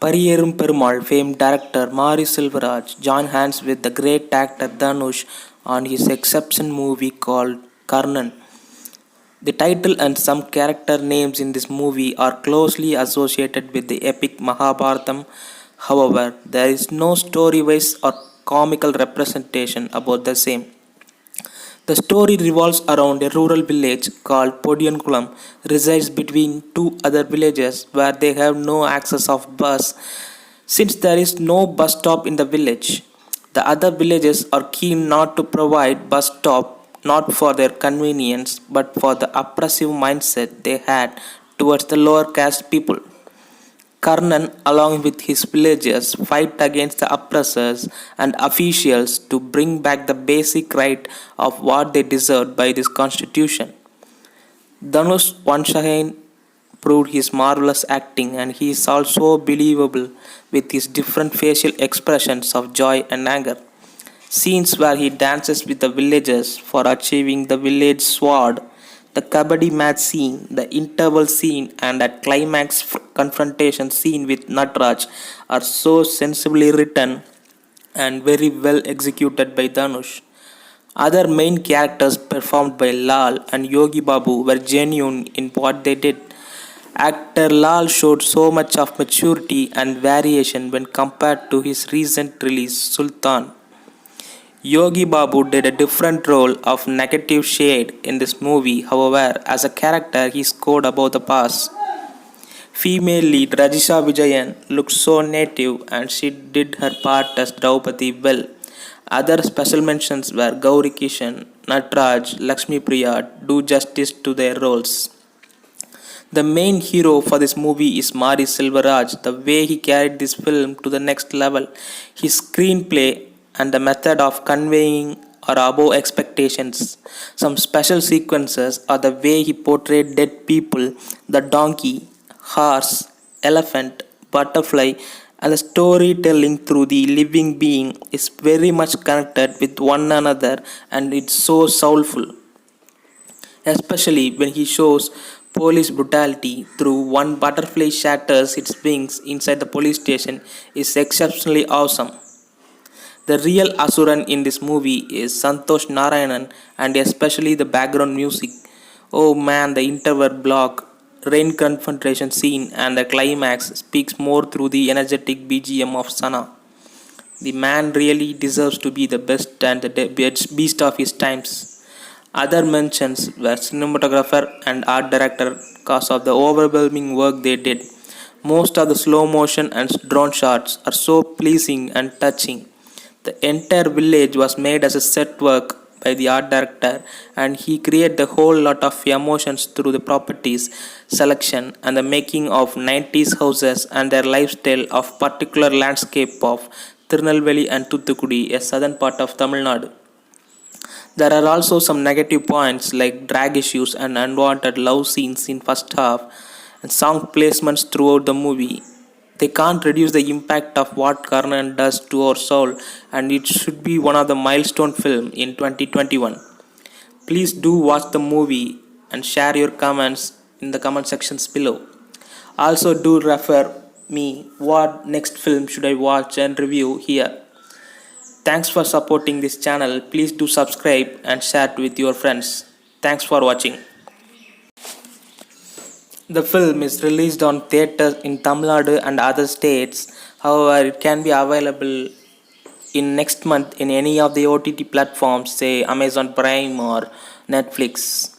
Pariyerum Perumal famed director Mari Silvaraj joined hands with the great actor Dhanush on his exception movie called Karnan. The title and some character names in this movie are closely associated with the epic Mahabharatam. However, there is no story-wise or comical representation about the same. The story revolves around a rural village called Podiyankulam, resides between two other villages where they have no access of bus since there is no bus stop in the village. The other villages are keen not to provide bus stop not for their convenience but for the oppressive mindset they had towards the lower caste people. Karnan, along with his villagers, fight against the oppressors and officials to bring back the basic right of what they deserved by this constitution. Dhanush once again proved his marvelous acting, and he is also believable with his different facial expressions of joy and anger. Scenes where he dances with the villagers for achieving the village sword, the kabaddi match scene, the interval scene, and that climax confrontation scene with Natraj are so sensibly written and very well executed by Dhanush. Other main characters performed by Lal and Yogi Babu were genuine in what they did. Actor Lal showed so much of maturity and variation when compared to his recent release Sultan. Yogi Babu did a different role of negative shade in this movie, however, as a character he scored above the pass. Female lead Rajisha Vijayan looked so native and she did her part as Draupadi well. Other special mentions were Gauri Kishan, Natraj, Lakshmi Priya do justice to their roles. The main hero for this movie is Mari Silvaraj. The way he carried this film to the next level, his screenplay and the method of conveying are above expectations. Some special sequences are the way he portrayed dead people, the donkey, horse, elephant, butterfly, and the storytelling through the living being is very much connected with one another and it's so soulful. Especially when he shows police brutality through one butterfly shatters its wings inside the police station is exceptionally awesome. The real Asuran in this movie is Santosh Narayanan and especially the background music. Oh man, the interval block, rain confrontation scene and the climax speaks more through the energetic BGM of Sana. The man really deserves to be the best and the beast of his times. Other mentions were cinematographer and art director because of the overwhelming work they did. Most of the slow motion and drone shots are so pleasing and touching. The entire village was made as a set work by the art director and he created a whole lot of emotions through the properties selection and the making of 90s houses and their lifestyle of particular landscape of Tirunelveli and Thuthukudi, a southern part of Tamil Nadu. There are also some negative points like drag issues and unwanted love scenes in first half and song placements throughout the movie. They can't reduce the impact of what Karnan does to our soul and it should be one of the milestone film in 2021. Please do watch the movie and share your comments in the comment sections below. Also do refer me what next film should I watch and review here. Thanks for supporting this channel. Please do subscribe and share it with your friends. Thanks for watching. The film is released on theaters in Tamil Nadu and other states. However, it can be available in next month in any of the OTT platforms, say Amazon Prime or Netflix.